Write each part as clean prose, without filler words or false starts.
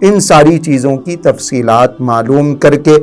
ان ساری چیزوں کی تفصیلات معلوم کر کے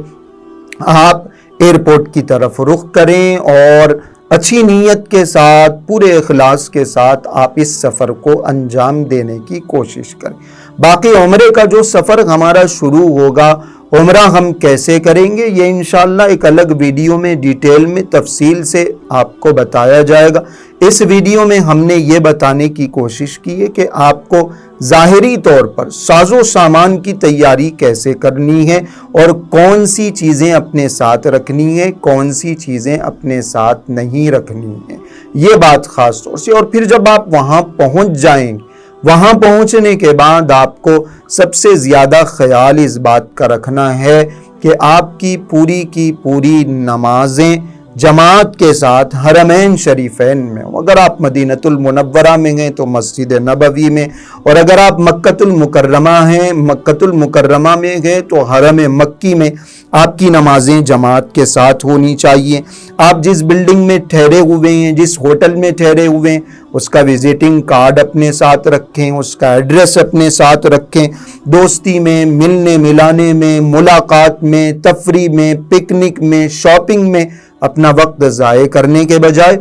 آپ ایئرپورٹ کی طرف رخ کریں اور اچھی نیت کے ساتھ پورے اخلاص کے ساتھ آپ اس سفر کو انجام دینے کی کوشش کریں۔ باقی عمرے کا جو سفر ہمارا شروع ہوگا، عمرہ ہم کیسے کریں گے، یہ انشاءاللہ ایک الگ ویڈیو میں ڈیٹیل میں تفصیل سے آپ کو بتایا جائے گا۔ اس ویڈیو میں ہم نے یہ بتانے کی کوشش کی ہے کہ آپ کو ظاہری طور پر ساز و سامان کی تیاری کیسے کرنی ہے اور کون سی چیزیں اپنے ساتھ رکھنی ہے، کون سی چیزیں اپنے ساتھ نہیں رکھنی ہیں، یہ بات خاص طور سے۔ اور پھر جب آپ وہاں پہنچ جائیں گے، وہاں پہنچنے کے بعد آپ کو سب سے زیادہ خیال اس بات کا رکھنا ہے کہ آپ کی پوری نمازیں جماعت کے ساتھ حرمین شریفین میں ہو۔ اگر آپ مدینۃ المنورہ میں ہیں تو مسجد نبوی میں، اور اگر آپ مکۃ المکرمہ میں گئے تو حرم مکی میں آپ کی نمازیں جماعت کے ساتھ ہونی چاہیے۔ آپ جس بلڈنگ میں ٹھہرے ہوئے ہیں، جس ہوٹل میں ٹھہرے ہوئے ہیں، اس کا وزٹنگ کارڈ اپنے ساتھ رکھیں، اس کا ایڈریس اپنے ساتھ رکھیں۔ دوستی میں، ملنے ملانے میں، ملاقات میں، تفریح میں، پکنک میں، شاپنگ میں اپنا وقت ضائع کرنے کے بجائے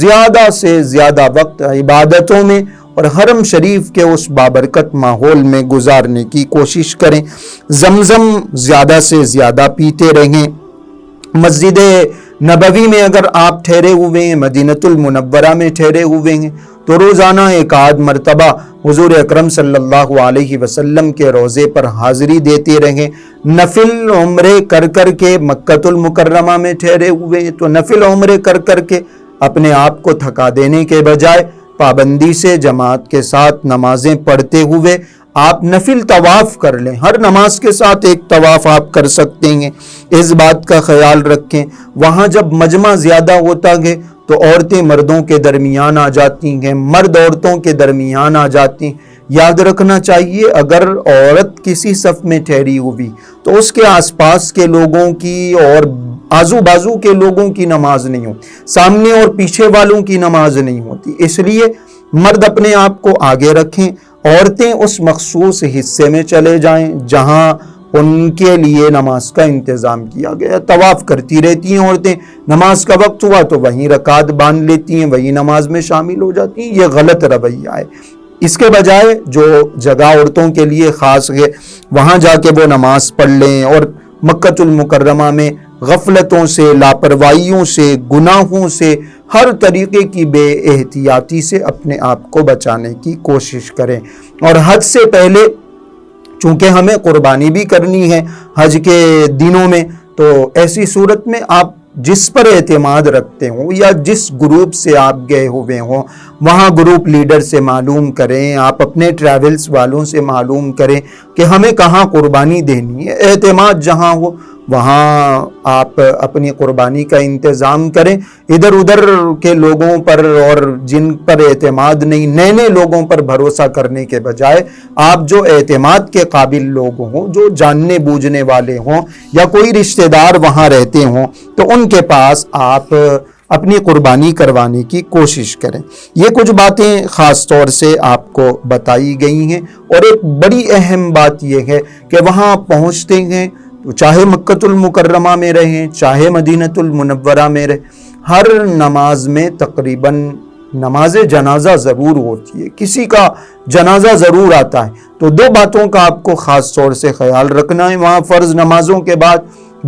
زیادہ سے زیادہ وقت عبادتوں میں اور حرم شریف کے اس بابرکت ماحول میں گزارنے کی کوشش کریں۔ زمزم زیادہ سے زیادہ پیتے رہیں۔ مسجد نبوی میں اگر آپ ٹھہرے ہوئے ہیں، مدینۃ المنورہ میں ٹھہرے ہوئے ہیں، تو روزانہ ایک آدھ مرتبہ حضور اکرم صلی اللہ علیہ وسلم کے روضے پر حاضری دیتے رہیں۔ نفل عمرے کر کے مکۃ المکرمہ میں ٹھہرے ہوئے ہیں تو نفل عمرے کر کے اپنے آپ کو تھکا دینے کے بجائے پابندی سے جماعت کے ساتھ نمازیں پڑھتے ہوئے آپ نفل طواف کر لیں۔ ہر نماز کے ساتھ ایک طواف آپ کر سکتے ہیں، اس بات کا خیال رکھیں۔ وہاں جب مجمع زیادہ ہوتا ہے تو عورتیں مردوں کے درمیان آ جاتی ہیں، مرد عورتوں کے درمیان آ جاتی ہیں۔ یاد رکھنا چاہیے اگر عورت کسی صف میں ٹھہری ہوئی تو اس کے آس پاس کے لوگوں کی اور آزو بازو کے لوگوں کی نماز نہیں ہوتی، سامنے اور پیچھے والوں کی نماز نہیں ہوتی۔ اس لیے مرد اپنے آپ کو آگے رکھیں، عورتیں اس مخصوص حصے میں چلے جائیں جہاں ان کے لیے نماز کا انتظام کیا گیا۔ طواف کرتی رہتی ہیں عورتیں، نماز کا وقت ہوا تو وہیں رکعت باندھ لیتی ہیں، وہیں نماز میں شامل ہو جاتی ہیں۔ یہ غلط رویہ ہے۔ اس کے بجائے جو جگہ عورتوں کے لیے خاص ہے وہاں جا کے وہ نماز پڑھ لیں، اور مکۃ المکرمہ میں غفلتوں سے، لاپرواہیوں سے، گناہوں سے، ہر طریقے کی بے احتیاطی سے اپنے آپ کو بچانے کی کوشش کریں۔ اور حج سے پہلے چونکہ ہمیں قربانی بھی کرنی ہے حج کے دنوں میں، تو ایسی صورت میں آپ جس پر اعتماد رکھتے ہوں یا جس گروپ سے آپ گئے ہوئے ہوں وہاں گروپ لیڈر سے معلوم کریں، آپ اپنے ٹریولز والوں سے معلوم کریں کہ ہمیں کہاں قربانی دینی ہے۔ اعتماد جہاں ہو وہاں آپ اپنی قربانی کا انتظام کریں۔ ادھر ادھر کے لوگوں پر اور جن پر اعتماد نہیں، نئے نئے لوگوں پر بھروسہ کرنے کے بجائے آپ جو اعتماد کے قابل لوگ ہوں، جو جاننے بوجھنے والے ہوں یا کوئی رشتہ دار وہاں رہتے ہوں، تو ان کے پاس آپ اپنی قربانی کروانے کی کوشش کریں۔ یہ کچھ باتیں خاص طور سے آپ کو بتائی گئی ہیں، اور ایک بڑی اہم بات یہ ہے کہ وہاں پہنچتے ہیں تو چاہے مکۃ المکرمہ میں رہیں، چاہے مدینۃ المنورہ میں رہیں، ہر نماز میں تقریباً نماز جنازہ ضرور ہوتی ہے، کسی کا جنازہ ضرور آتا ہے۔ تو دو باتوں کا آپ کو خاص طور سے خیال رکھنا ہے، وہاں فرض نمازوں کے بعد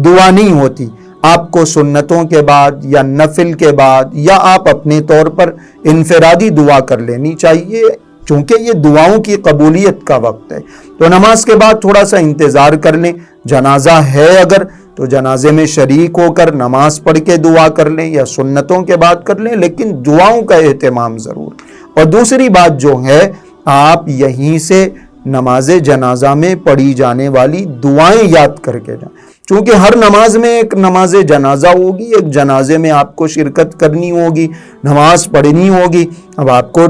دعا نہیں ہوتی، آپ کو سنتوں کے بعد یا نفل کے بعد یا آپ اپنے طور پر انفرادی دعا کر لینی چاہیے، چونکہ یہ دعاؤں کی قبولیت کا وقت ہے۔ تو نماز کے بعد تھوڑا سا انتظار کر لیں، جنازہ ہے اگر تو جنازے میں شریک ہو کر نماز پڑھ کے دعا کر لیں یا سنتوں کے بعد کر لیں، لیکن دعاؤں کا اہتمام ضرور۔ اور دوسری بات جو ہے، آپ یہیں سے نماز جنازہ میں پڑھی جانے والی دعائیں یاد کر کے جائیں، چونکہ ہر نماز میں ایک نماز جنازہ ہوگی، ایک جنازے میں آپ کو شرکت کرنی ہوگی، نماز پڑھنی ہوگی۔ اب آپ کو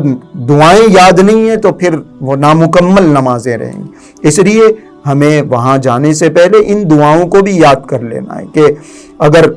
دعائیں یاد نہیں ہیں تو پھر وہ نامکمل نمازیں رہیں گی۔ اس لیے ہمیں وہاں جانے سے پہلے ان دعاؤں کو بھی یاد کر لینا ہے کہ اگر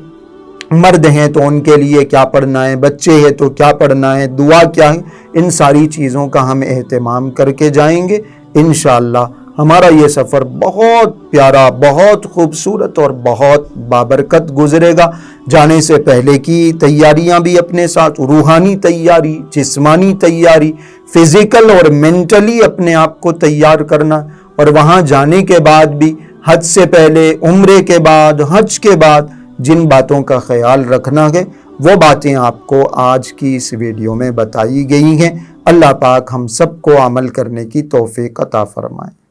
مرد ہیں تو ان کے لیے کیا پڑھنا ہے، بچے ہیں تو کیا پڑھنا ہے، دعا کیا ہے، ان ساری چیزوں کا ہم اہتمام کر کے جائیں گے۔ انشاءاللہ ہمارا یہ سفر بہت پیارا، بہت خوبصورت اور بہت بابرکت گزرے گا۔ جانے سے پہلے کی تیاریاں بھی اپنے ساتھ، روحانی تیاری، جسمانی تیاری، فزیکل اور مینٹلی اپنے آپ کو تیار کرنا، اور وہاں جانے کے بعد بھی حج سے پہلے، عمرے کے بعد، حج کے بعد جن باتوں کا خیال رکھنا ہے وہ باتیں آپ کو آج کی اس ویڈیو میں بتائی گئی ہیں۔ اللہ پاک ہم سب کو عمل کرنے کی توفیق عطا فرمائے۔